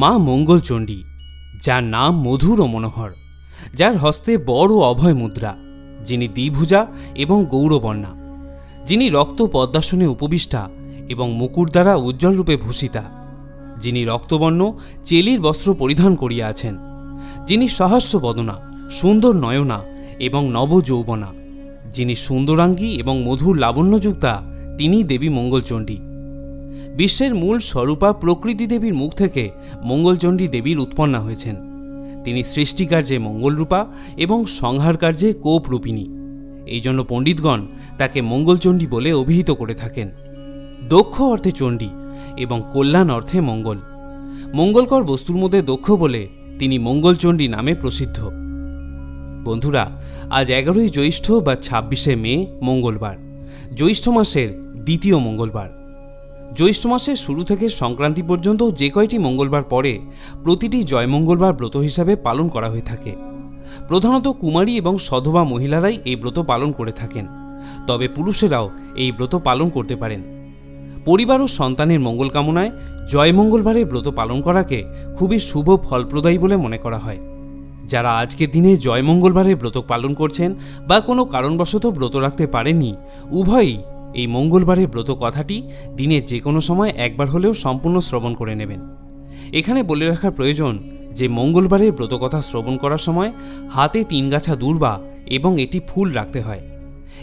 মা মঙ্গলচণ্ডী, যার নাম মধুর ও মনোহর, যার হস্তে বড় অভয় মুদ্রা, যিনি দ্বিভুজা এবং গৌরবর্ণা, যিনি রক্ত পদ্মাসনে উপবিষ্টা এবং মুকুট দ্বারা উজ্জ্বলরূপে ভূষিতা, যিনি রক্তবর্ণ চেলির বস্ত্র পরিধান করিয়া আছেন, যিনি সহাস্য বদনা, সুন্দর নয়না এবং নবযৌবনা, যিনি সুন্দরাঙ্গী এবং মধুর লাবণ্যযুক্তা, তিনি দেবী মঙ্গলচণ্ডী। বিশ্বের মূল স্বরূপা প্রকৃতি দেবীর মুখ থেকে মঙ্গলচণ্ডী দেবীর উৎপন্না হয়েছেন। তিনি সৃষ্টিকার্যে মঙ্গলরূপা এবং সংহারকার্যে কোপরূপিণী। এই জন্য পণ্ডিতগণ তাকে মঙ্গলচণ্ডী বলে অভিহিত করে থাকেন। দক্ষ অর্থে চণ্ডী এবং কল্যাণ অর্থে মঙ্গল। মঙ্গলকর বস্তুর মধ্যে দক্ষ বলে তিনি মঙ্গলচণ্ডী নামে প্রসিদ্ধ। বন্ধুরা, আজ 11ই জ্যৈষ্ঠ বা 26শে মে মঙ্গলবার, জ্যৈষ্ঠ মাসের দ্বিতীয় মঙ্গলবার। জ্যৈষ্ঠ মাসের শুরু থেকে সংক্রান্তি পর্যন্ত যে কয়টি মঙ্গলবার পরে প্রতিটি জয়মঙ্গলবার ব্রত হিসাবে পালন করা হয়ে থাকে। প্রধানত কুমারী এবং সধবা মহিলারাই এই ব্রত পালন করে থাকেন, তবে পুরুষেরাও এই ব্রত পালন করতে পারেন। পরিবার ও সন্তানের মঙ্গল কামনায় জয়মঙ্গলবারের ব্রত পালন করাকে খুবই শুভ ফলপ্রদায়ী বলে মনে করা হয়। যারা আজকের দিনে জয়মঙ্গলবারের ব্রত পালন করছেন বা কোনো কারণবশত ব্রত রাখতে পারেননি, উভয়ই এই মঙ্গলবারের ব্রত কথাটি দিনের যে কোনো সময় একবার হলেও সম্পূর্ণ শ্রবণ করে নেবেন। এখানে বলে রাখার প্রয়োজন যে মঙ্গলবারের ব্রত কথা শ্রবণ করার সময় হাতে 3 গাছা দূর্বা এবং এটি ফুল রাখতে হয়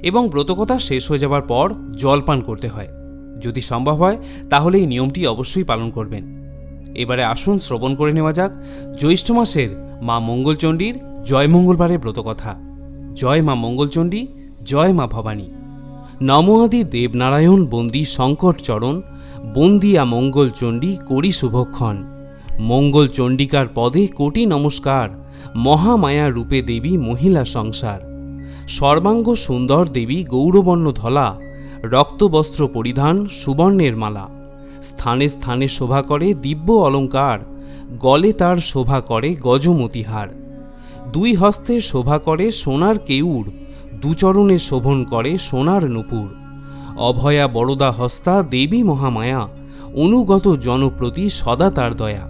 এবং ব্রতকথা শেষ হয়ে যাবার পর জল পান করতে হয়। যদি সম্ভব হয় তাহলে এই নিয়মটি অবশ্যই পালন করবেন। এবারে আসুন শ্রবণ করে নেওয়া যাক জ্যৈষ্ঠ মাসের মা মঙ্গলচণ্ডীর জয়মঙ্গলবারের ব্রতকথা। জয় মা মঙ্গলচণ্ডী, জয় মা ভবানী। নমো আদি দেবনারায়ণ বন্দি সংকট চরণ, বন্দিয়া মঙ্গলচণ্ডী করি শুভক্ষণ। মঙ্গলচণ্ডিকার পদে কোটি নমস্কার, মহামায়া রূপে দেবী মহিলা সংসার। সর্বাঙ্গ সুন্দর দেবী গৌরবর্ণ ধলা, রক্তবস্ত্র পরিধান সুবর্ণের মালা। স্থানে স্থানে শোভা করে দিব্য অলঙ্কার, গলে তার শোভা করে গজমতিহার। 2 হস্তে শোভা করে সোনার কেউর, 2 চরণে শোভন করে সোনার নূপুর। অভয়া বরদা হস্তা দেবী মহামায়া, অনুগত জনপ্রতি সদা তার দয়া।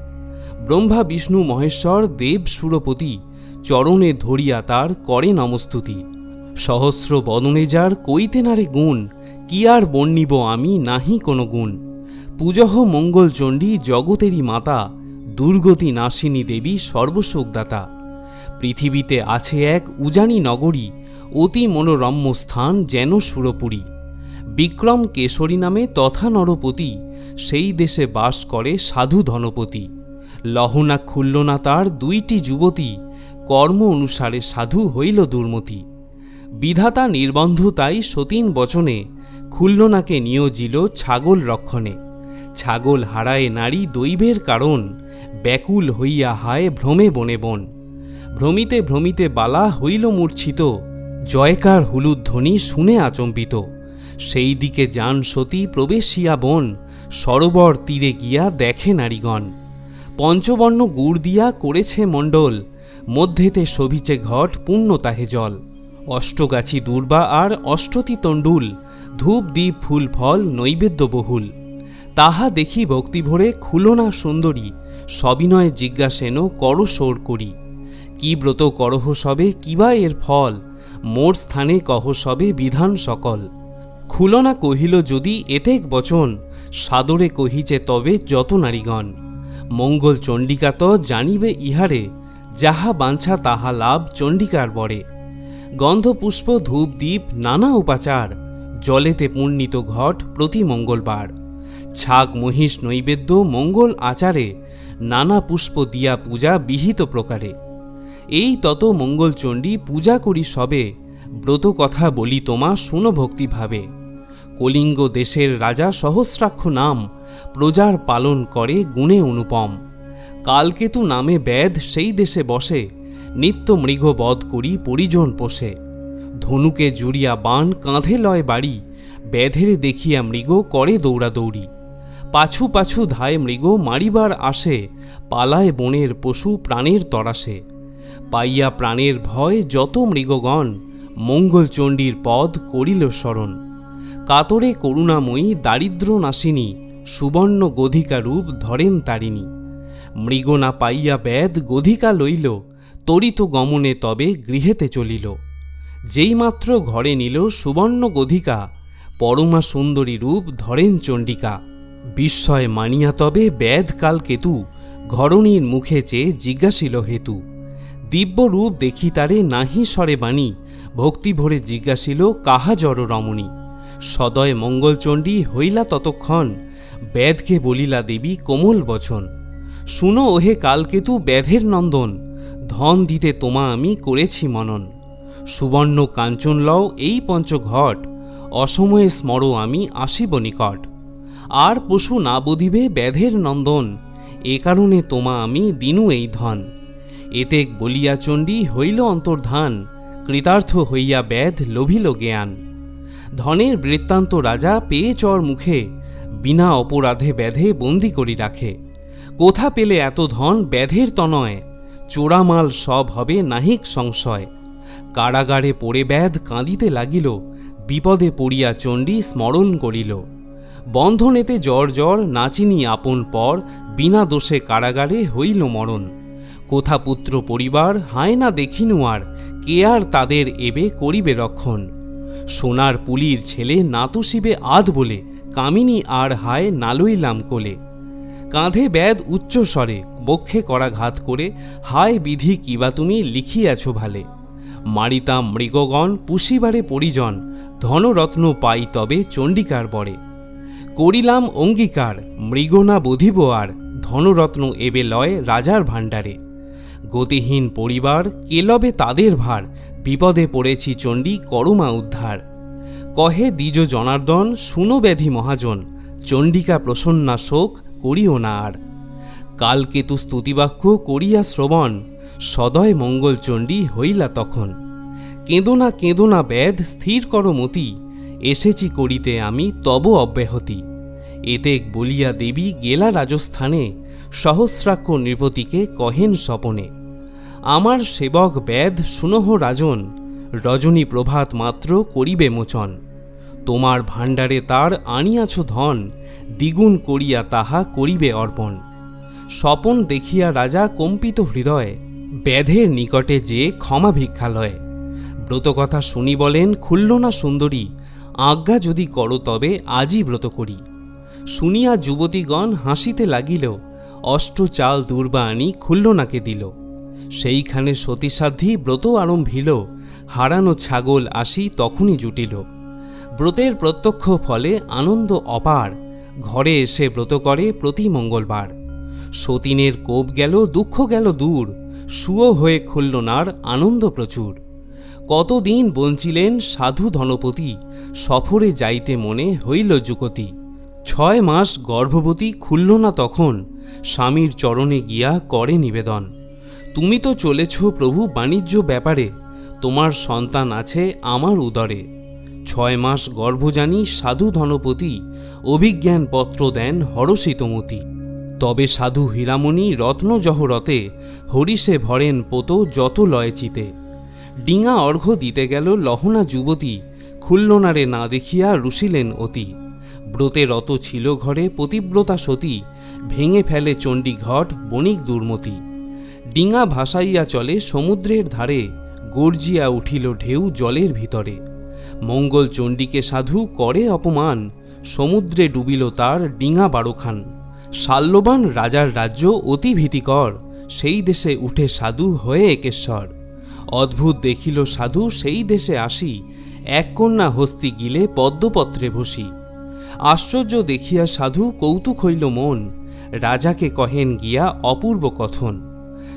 ব্রহ্মা বিষ্ণু মহেশ্বর দেব সুরপতি, চরণে ধরিয়া তার করে নমস্তুতি। সহস্র বদনে যার কইতে নারে গুণ, কি আর বর্ণিব আমি নাহি কোনো গুণ। পূজহ মঙ্গলচণ্ডী জগতেরই মাতা, দুর্গতি নাশিনী দেবী সর্বশোকদাতা। পৃথিবীতে আছে এক উজানি নগরী, অতি মনোরম্য স্থান যেন সুরপুরী। বিক্রম কেশরী নামে তথা নরপতি, সেই দেশে বাস করে সাধু ধনপতি। লহনা খুলল না তার 2টি যুবতী, কর্ম অনুসারে সাধু হইল দুর্মতি। বিধাতা নির্বন্ধ তাই সতীন বচনে, খুল্লনাকে নিয়োজিল ছাগল রক্ষণে। ছাগল হারায় নারী দৈবের কারণ, ব্যাকুল হইয়া হায় ভ্রমে বনে বন। ভ্রমিতে ভ্রমিতে বালা হইল মূর্ছিত, জয়কার হুলুধ্বনি শুনে আচম্বিত। সেই দিকে যান সতী প্রবেশিয়া বন, সরোবর তীরে গিয়া দেখে নারীগণ। পঞ্চবর্ণ গুড় দিয়া করেছে মণ্ডল, মধ্যেতে শোভিছে ঘট পুণ্য তাহে জল। অষ্টগাছি দূর্বা আর অষ্টতি তণ্ডুল, ধূপ দ্বীপ ফুল ফল নৈবেদ্য বহুল। তাহা দেখি ভক্তি ভরে খুলনা সুন্দরী, সবিনয়ে জিজ্ঞাসেন করশোর করি। কি ব্রত করহ সবে কিবা এর ফল, মোর স্থানে কহ সবে বিধান সকল। খুলনা কহিল যদি এতেক বচন, সাদরে কহিছে তবে যত নারীগণ। মঙ্গল চণ্ডিকা তো জানিবে ইহারে, যাহা বাঞ্ছা তাহা লাভ চণ্ডিকার বরে। গন্ধপুষ্প ধূপ দ্বীপ নানা উপাচার, জলেতে পুণ্যিত ঘট প্রতি মঙ্গলবার। ছাগ মহিষ নৈবেদ্য মঙ্গল আচারে, নানা পুষ্প দিয়া পূজা বিহিত প্রকারে। এই তত মঙ্গলচণ্ডী পূজা করি সবে, ব্রত কথা বলি তোমা শুনো ভক্তিভাবে। কলিঙ্গ দেশের রাজা সহস্রাক্ষ নাম, প্রজার পালন করে গুণে অনুপম। কালকেতু নামে ব্যাধ সেই দেশে বসে, নিত্য মৃগ বধ করি পরিজন পোষে। ধনুকে জুড়িয়া বাণ কাঁধে লয় বাড়ি, ব্যাধের দেখিয়া মৃগ করে দৌড়াদৌড়ি। পাছু পাছু ধায় মৃগ মারিবার আসে, পালায় বনের পশু প্রাণের তরাসে। পাইয়া প্রাণের ভয় যত মৃগগণ, মঙ্গলচণ্ডীর পদ করিল স্মরণ। কাতরে করুণাময়ী দারিদ্র নাশিনী, সুবর্ণ গধিকা রূপ ধরেন তারিণী। মৃগ না পাইয়া ব্যাধ গধিকা লইল, তরিত গমনে তবে গৃহেতে চলিল। যেইমাত্র ঘরে নিল সুবর্ণ গধিকা, পরমা সুন্দরী রূপ ধরেন চণ্ডিকা। বিস্ময় মানিয়া তবে ব্যাধ কালকেতু, ঘরণীর মুখে চেয়ে জিজ্ঞাসিল হেতু। দিব্য রূপ দেখি তারে নাহি স্বরে বাণী, ভক্তি ভরে জিজ্ঞাসিল কাহা জড় রমণী। সদয় মঙ্গলচণ্ডী হইলা ততক্ষণ, ব্যাধকে বলিলা দেবী কোমল বচন। শুনো ওহে কালকেতু ব্যাধের নন্দন, ধন দিতে তোমা আমি করেছি মনন। সুবর্ণ কাঞ্চন লও এই পঞ্চঘট, অসময়ে স্মর আমি আসিব নিকট। আর পশু না বধিবে ব্যাধের নন্দন, এ কারণে তোমা আমি দিনু এই ধন। এতেক বলিয়া চণ্ডী হইল অন্তর্ধান, কৃতার্থ হইয়া ব্যাধ লভিল জ্ঞান। ধনের বৃত্তান্ত রাজা পেয়ে চর মুখে, বিনা অপরাধে ব্যাধে বন্দি করি রাখে। কোথা পেলে এত ধন ব্যাধের তনয়, চোরামাল সব হবে নাহিক সংশয়। কারাগারে পড়ে ব্যাধ কাঁদিতে লাগিল, বিপদে পড়িয়া চণ্ডী স্মরণ করিল। বন্ধনেতে জ্বর জ্বর নাচিনি আপন পর, বিনা দোষে কারাগারে হইল মরণ। কোথা পুত্র পরিবার হায় না দেখিনু আর, কে আর তাদের এবে করিবে রক্ষণ। সোনার পুলির ছেলে নাতুশিবে আধ বলে, কামিনী আর হায় না লইলাম কোলে। কাঁধে ব্যাধ উচ্চ স্বরে বক্ষে করাঘাত করে, হায় বিধি কিবা তুমি লিখিয়াছ ভালে। মারিতাম মৃগগণ পুষিবারে পরিজন, ধনরত্ন পাই তবে চণ্ডিকার বরে। করিলাম অঙ্গীকার মৃগ না বধিব আর, ধনরত্ন এবে লয় রাজার ভাণ্ডারে। গতিহীন পরিবার কেলবে তাদের ভার, বিপদে পড়েছি চণ্ডী করমা উদ্ধার। কহে দ্বিজ জনার্দন শুনো ব্যাধি মহাজন, চণ্ডিকা প্রসন্না শোক করিও না আর। কালকেতু স্তুতিবাক্য করিয়া শ্রবণ, সদয় মঙ্গল চণ্ডী হইলা তখন। কেঁদো না ব্যাধ স্থির কর মতি, এসেছি করিতে আমি তব অব্যাহতি। এতেক বলিয়া দেবী গেলা রাজস্থানে, সহস্রাক্ষ নৃপতিকে কহেন স্বপনে। আমার সেবক ব্যাধ শুনহ রাজন, রজনী প্রভাত মাত্র করিবে মোচন। তোমার ভাণ্ডারে তার আনিয়াছ ধন, দ্বিগুণ করিয়া তাহা করিবে অর্পণ। স্বপন দেখিয়া রাজা কম্পিত হৃদয়, ব্যাধের নিকটে যে ক্ষমা ভিক্ষালয়। ব্রতকথা শুনি বলেন খুলল না সুন্দরী, আজ্ঞা যদি করো তবে আজই ব্রত করি। শুনিয়া যুবতীগণ হাসিতে লাগিল, অষ্ট চাল দুর্বা আনি খুলল নাকে দিল। সেইখানে সতীসাধ্যী ব্রত আরম্ভিল, হারানো ছাগল আসি তখনই জুটিল। ব্রতের প্রত্যক্ষ ফলে আনন্দ অপার, ঘরে এসে ব্রত করে প্রতি মঙ্গলবার। সতীনের কোপ গেল দুঃখ গেল দূর, সুও হয়ে খুলল নার আনন্দ প্রচুর। কতদিন বঞ্চিলেন সাধু ধনপতি, সফরে যাইতে মনে হইল যুকতি। 6 মাস গর্ভবতী খুলল না তখন, স্বামীর চরণে গিয়া করে নিবেদন। তুমি তো চলেছ প্রভু বাণিজ্য ব্যাপারে, তোমার সন্তান আছে আমার উদরে। 6 মাস গর্ভ জানি সাধু ধনপতি, অভিজ্ঞান পত্র দেন হরষিতমতি। তবে সাধু হীরামণি রত্ন জহরতে, হরিষে ভরেন পোত যত লয় চিতে। ডিঙা অর্ঘ্য দিতে গেল লহনা যুবতী, খুল্লনারে না দেখিয়া রুষিলেন অতি। ব্রতে রত ছিল ঘরে পতিব্রতা সতী, ভেঙে ফেলে চণ্ডীঘট বণিক দুর্মতি। ডিঙা ভাসাইয়া চলে সমুদ্রের ধারে, গর্জিয়া উঠিল ঢেউ জলের ভিতরে। মঙ্গল চণ্ডীকে সাধু করে অপমান, সমুদ্রে ডুবিল তার ডিঙা 12 খান। শাল্যবান রাজার রাজ্য অতি ভীতিকর, সেই দেশে উঠে সাধু হয়ে একেশ্বর। অদ্ভুত দেখিল সাধু সেই দেশে আসি, এক কন্যা হস্তি গিলে পদ্মপত্রে বসি। আশ্চর্য দেখিয়া সাধু কৌতুক হইল মন, রাজাকে কহেন গিয়া অপূর্ব কথন।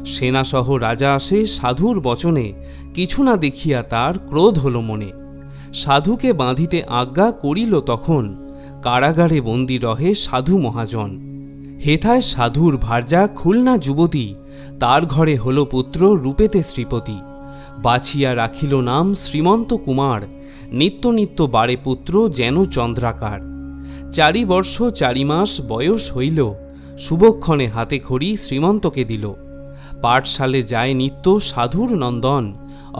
সেনাসহ রাজা আসে সাধুর বচনে, কিছু না দেখিয়া তার ক্রোধ হল মনে। সাধুকে বাঁধিতে আজ্ঞা করিল তখন, কারাগারে বন্দী রহে সাধু মহাজন। হেথায় সাধুর ভার্যা খুলনা যুবতী, তার ঘরে হল পুত্র রূপেতে শ্রীপতি। বাছিয়া রাখিল নাম শ্রীমন্ত কুমার, নিত্য নিত্য বারে পুত্র যেন চন্দ্রাকার। 4 বর্ষ 4 মাস বয়স হইল, শুভক্ষণে হাতে খড়ি শ্রীমন্তকে দিল। পাঠশালে যায় নিত্য সাধুর নন্দন,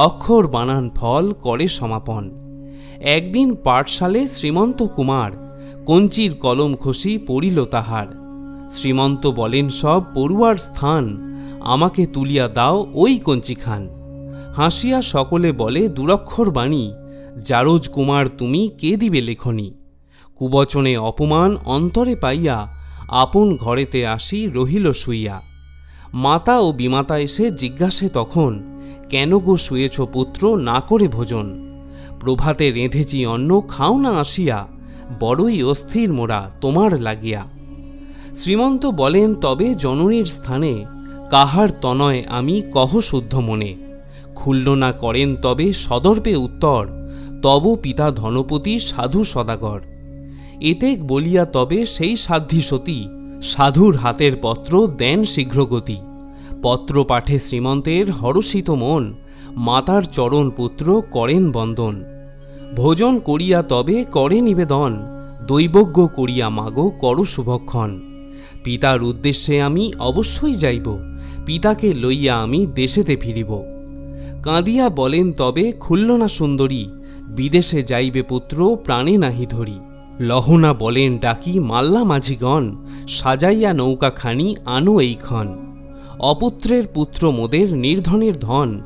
অক্ষর বানান ফল করে সমাপন। একদিন পাঠশালে শ্রীমন্ত কুমার, কঞ্চির কলম খসি পড়িল তাহার। শ্রীমন্ত বলেন সব পড়ুয়ার স্থান, আমাকে তুলিয়া দাও ওই কঞ্চিখান। হাসিয়া সকলে বলে দুরক্ষর বাণী, জারজ কুমার তুমি কে দিবে লেখনী। কুবচনে অপমান অন্তরে পাইয়া, আপন ঘরেতে আসি রহিল শুইয়া। মাতা ও বিমাতা এসে জিজ্ঞাসে তখন, কেন গো শুয়েছ পুত্র না করে ভোজন। প্রভাতে রেঁধেছি অন্ন খাও না আসিয়া, বড়ই অস্থির মোরা তোমার লাগিয়া। শ্রীমন্ত বলেন তবে জননীর স্থানে, কাহার তনয় আমি কহ শুদ্ধ মনে। ক্ষুণ্ণ না করেন তবে সদর্পে উত্তর, তব পিতা ধনপতি সাধু সদাগর। এতেক বলিয়া তবে সেই সাধ্যী সতী, সাধুর হাতের পত্র দেন শীঘ্রগতি। পত্র পাঠে শ্রীমন্তের হরষিত মন, মাতার চরণ পুত্র করেন বন্দন। ভোজন করিয়া তবে করে নিবেদন, দৈবজ্ঞ করিয়া মাগো করো শুভক্ষণ। পিতার উদ্দেশ্যে আমি অবশ্যই যাইব, পিতাকে লইয়া আমি দেশেতে ফিরিব। কাঁদিয়া বলেন তবে খুলল না সুন্দরী, বিদেশে যাইবে পুত্র প্রাণে নাহি ধরি। লহনা বলেন ডাকি মাল্লা মাঝিগণ, সাজাইয়া নৌকাখানি আনো এইক্ষণ। অপুত্রের পুত্র মোদের নির্ধনের ধন,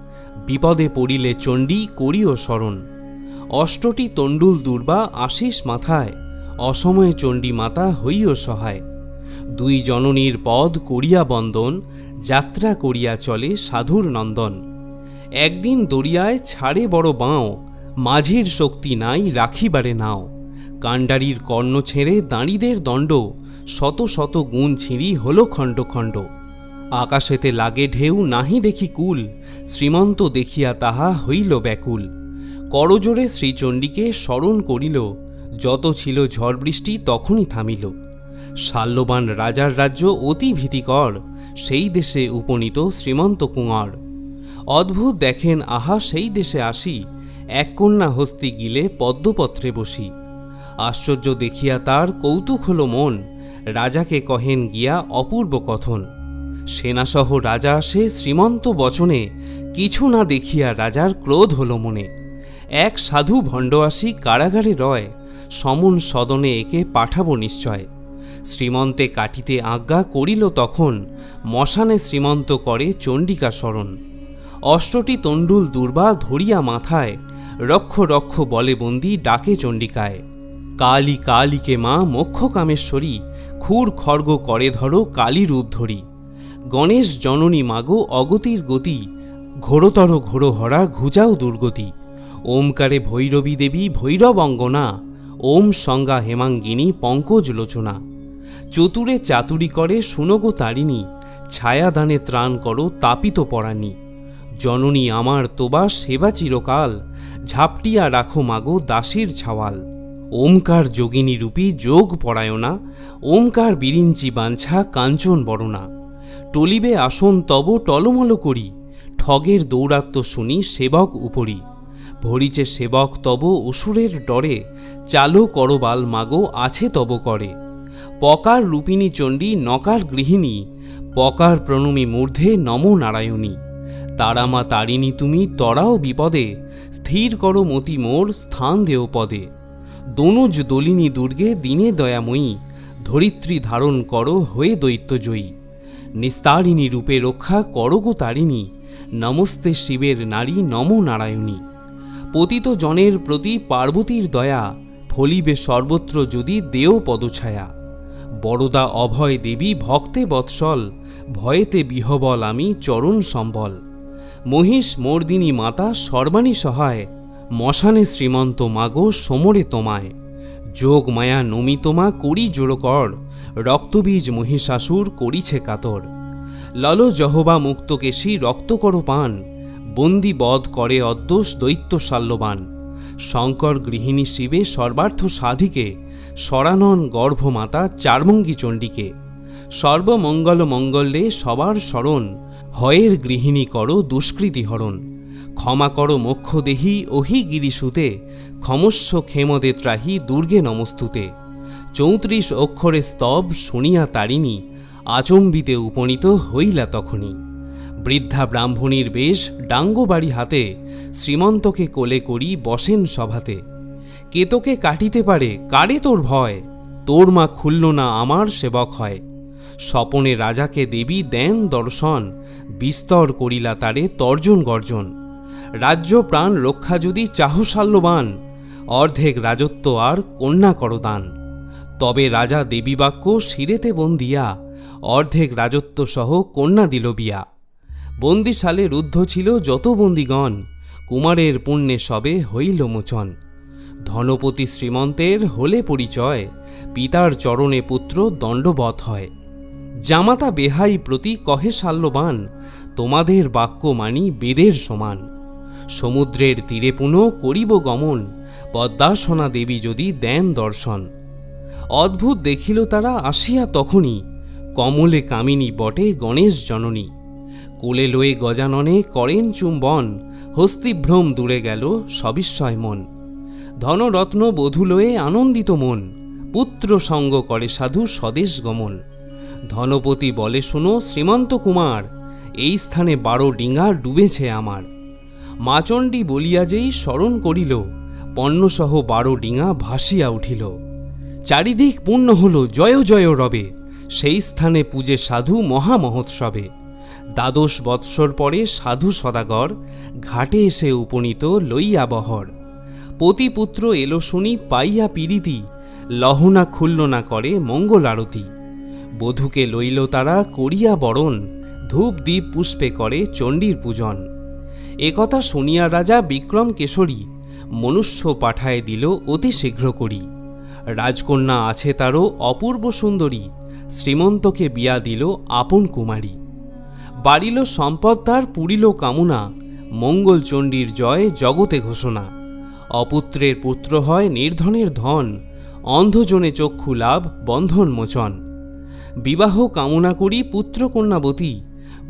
বিপদে পড়িলে চণ্ডী করিও স্মরণ। অষ্টটি তণ্ডুল দুর্বা আশিস মাথায়, অসময়ে চণ্ডী মাতা হইও সহায়। দুই জননীর পদ করিয়া বন্দন, যাত্রা করিয়া চলে সাধুর নন্দন। একদিন দরিয়ায় ছাড়ে বড় বাঁও, মাঝির শক্তি নাই রাখিবারে নাও। কাণ্ডারির কর্ণ ছেড়ে দাঁড়িদের দণ্ড, শত শত গুণ ছিঁড়ি হল খণ্ড খণ্ড। আকাশেতে লাগে ঢেউ নাহি দেখি কুল, শ্রীমন্ত দেখিয়া তাহা হইল ব্যাকুল। করজোড়ে শ্রীচণ্ডীকে স্মরণ করিল, যত ছিল ঝড় বৃষ্টি তখনই থামিল। শাল্যবান রাজার রাজ্য অতি ভীতিকর, সেই দেশে উপনীত শ্রীমন্ত কুঁয়ার। অদ্ভুত দেখেন আহা সেই দেশে আসি, এক কন্যা হস্তি গিলে পদ্মপত্রে বসি। আশ্চর্য দেখিয়া তার কৌতুক হল মন, রাজাকে কহেন গিয়া অপূর্ব কথন। সেনাসহ রাজা আসে শ্রীমন্ত বচনে, কিছু না দেখিয়া রাজার ক্রোধ হল মনে। এক সাধু ভণ্ড আসি কারাগারে রয়, সমন সদনে একে পাঠাবো নিশ্চয়। শ্রীমন্তে কাটিতে আজ্ঞা করিল তখন, মশানে শ্রীমন্ত করে চণ্ডিকা শরণ। অষ্টটি তণ্ডুল দুর্বা ধরিয়া মাথায়, রক্ষ রক্ষ বলে বন্দি ডাকে চণ্ডিকায়। কালী কালীকে মা মোক্ষ কামেশ্বরী, খুর খর্গ করে ধরো কালী রূপ ধরি। গণেশ জননী মাগো অগতির গতি, ঘোরতর ঘোরহরা ঘুজাও দুর্গতি। ওমকারে ভৈরবী দেবী ভৈরব অঙ্গনা, ওম সংজ্ঞা হেমাঙ্গিনী পঙ্কজ লোচনা। চতুরে চাতুরি করে শুনগো তারিণী, ছায়াদানে ত্রাণ করো তাপিত পরাণী। জননী আমার তোবা সেবা চিরকাল, ঝাপটিয়া রাখো মাগো দাসীর ছাওয়াল। ওমকার যোগিনী রূপী যোগ পরায়ণা, ওমকার বিরিঞ্চি বাঞ্ছা কাঞ্চন বরণা। টলিবে আসন তব টলমল করি, ঠগের দৌরাত্ম শুনি সেবক উপরি। ভরিচে সেবক তব অসুরের ডরে, চালো করবাল মাগো আছে তব করে। পকার রূপিণী চণ্ডী নকার গৃহিণী, পকার প্রণমী মূর্ধে নম নারায়ণী। তারামা তারিণী তুমি তরাও বিপদে, স্থির করো মতি মোর স্থান দেও পদে। দনুজ দলিনী দুর্গে দিনে দয়াময়ী, ধরিত্রী ধারণ করো হয়ে দৈত্যজয়ী। নিস্তারিণী রূপে রক্ষা করো গো তারিণী, নমস্তে শিবের নারী নম নারায়ণী। পতিত জনের প্রতি পার্বতীর দয়া, ফলিবে সর্বত্র যদি দেও পদছায়া। বরদা অভয় দেবী ভক্তে বৎসল, ভয়েতে বিহবল আমি চরণ সম্বল। মহিষ মর্দিনী মাতা সর্বাণী সহায়, মশানে শ্রীমন্ত মাগো সমরে তোমায়। যোগ মায়া নমিতমা করি জোড়কর, রক্তবীজ মহিষাসুর করিছে কাতর। লল জহবা মুক্তকেশী রক্ত করো পান, বন্দি বধ করে অদ্দোষ দৈত্য শাল্যবান। শঙ্কর গৃহিণী শিবে সর্বার্থ সাধিকে, সরানন গর্ভমাতা চারমঙ্গী চণ্ডীকে। সর্বমঙ্গল মঙ্গলে সবার শরণ, হয়ের গৃহিণী করো দুষ্কৃতি হরণ। ক্ষমা করো মোক্ষদেহী ওহি গিরিসুতে, ক্ষমস্ব ক্ষেমদে ত্রাহি দুর্গে নমস্তুতে। 34 অক্ষরে স্তব শুনিয়া তারিণী, আচম্বিতে উপনীত হইলা তখনই। বৃদ্ধা ব্রাহ্মণীর বেশ ডাঙ্গবাড়ি হাতে, শ্রীমন্তকে কোলে করি বসেন সভাতে। কে তোকে কাটিতে পারে কারে তোর ভয়, তোর মা খুলল না আমার সেবক হয়। স্বপনে রাজাকে দেবী দেন দর্শন, বিস্তর করিলা তারে তর্জন গর্জন। রাজ্য প্রাণ রক্ষা যদি চাহ শাল্যবান, অর্ধেক রাজত্ব আর কন্যা করদান। তবে রাজা দেবী বাক্য শিরেতে বন্দিয়া, অর্ধেক রাজত্ব সহ কন্যা দিল বিয়া। বন্দিশালে রুদ্ধ ছিল যত বন্দিগণ, কুমারের পুণ্যে সবে হইল মোচন। ধনপতি শ্রীমন্তের হলে পরিচয়, পিতার চরণে পুত্র দণ্ডবৎ হয়। জামাতা বেহাই প্রতি কহে শাল্যবান, তোমাদের বাক্য মানি বেদের সমান। সমুদ্রের তীরে পুনঃ করিব গমন, পদ্মাসনা দেবী যদি দেন দর্শন। অদ্ভুত দেখিল তারা আসিয়া তখনই, কমলে কামিনী বটে গণেশ জননী। কোলে লয়ে গজাননে করেন চুম্বন, হস্তিভ্রম দূরে গেল সবিস্ময় মন। ধনরত্ন বধূ লয়ে আনন্দিত মন, পুত্র সঙ্গ করে সাধু স্বদেশ গমন। ধনপতি বলে শোনো শ্রীমন্ত কুমার, এই স্থানে 12 ডিঙা ডুবেছে আমার। মাচণ্ডী বলিয়া যেই স্মরণ করিল, পণ্যসহ 12 ডিঙা ভাসিয়া উঠিল। চারিদিক পূর্ণ হল জয় জয় রবে, সেই স্থানে পূজে সাধু মহামহোৎসবে। 12 বৎসর পরে সাধু সদাগর, ঘাটে এসে উপনীত লইয়া বহর। পতিপুত্র এলো শুনি পাইয়া পীড়িতি, লহনা খুল্ল না করে মঙ্গল আরতি। বধূকে লইল তারা করিয়া বরণ, ধূপ দীপ পুষ্পে করে চণ্ডীর পূজন। একথা শুনিয়া রাজা বিক্রম কেশরী, মনুষ্য পাঠায় দিল অতি শীঘ্র করি। রাজকন্যা আছে তারও অপূর্ব সুন্দরী, শ্রীমন্তকে বিয়া দিল আপন কুমারী। বাড়িল সম্পদ তার পুরিল কামনা, মঙ্গল চণ্ডীর জয় জগতে ঘোষণা। অপুত্রের পুত্র হয় নির্ধনের ধন, অন্ধজনে চক্ষু লাভ বন্ধন মোচন। বিবাহ কামনা করি পুত্র কন্যাবতী,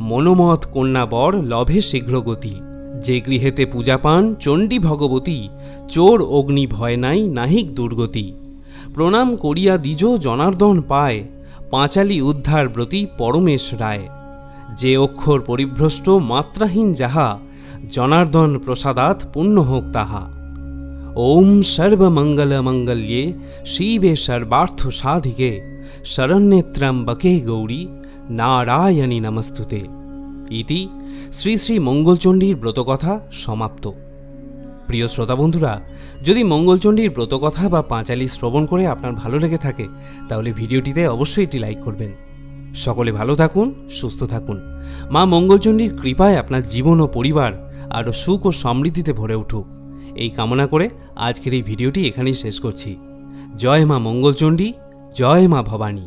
মনোমত কন্যাবর লভে শীঘ্রগতি। যে গৃহেতে পূজা পান চণ্ডী ভগবতী, চোর অগ্নি ভয় নাই নাহিক দুর্গতি। প্রণাম করিয়া দ্বিজ জনার্দন পায়, পাঁচালী উদ্ধার ব্রতী পরমেশ রায়। যে অক্ষর পরিভ্রষ্ট মাত্রাহীন যাহা, জনার্দন প্রসাদাৎ পুণ্য হোক তাহা। ওম সর্বমঙ্গল মঙ্গল্যে শিবে সর্বার্থ সাধিকে, শরণ্যে ত্র্যম্বকে গৌরী নারায়ণী নমস্তুতে। ইতি শ্রী শ্রী মঙ্গলচণ্ডীর ব্রতকথা সমাপ্ত। প্রিয় শ্রোতা বন্ধুরা, যদি মঙ্গলচণ্ডীর ব্রতকথা বা পাঁচালী শ্রবণ করে আপনার ভালো লেগে থাকে, তাহলে ভিডিওটিতে অবশ্যই একটি লাইক করবেন। সকলে ভালো থাকুন, সুস্থ থাকুন। মা মঙ্গলচণ্ডীর কৃপায় আপনার জীবন ও পরিবার আরও সুখ ও সমৃদ্ধিতে ভরে উঠুক, এই কামনা করে আজকের এই ভিডিওটি এখানেই শেষ করছি। জয় মা মঙ্গলচণ্ডী, জয় মা ভবানী।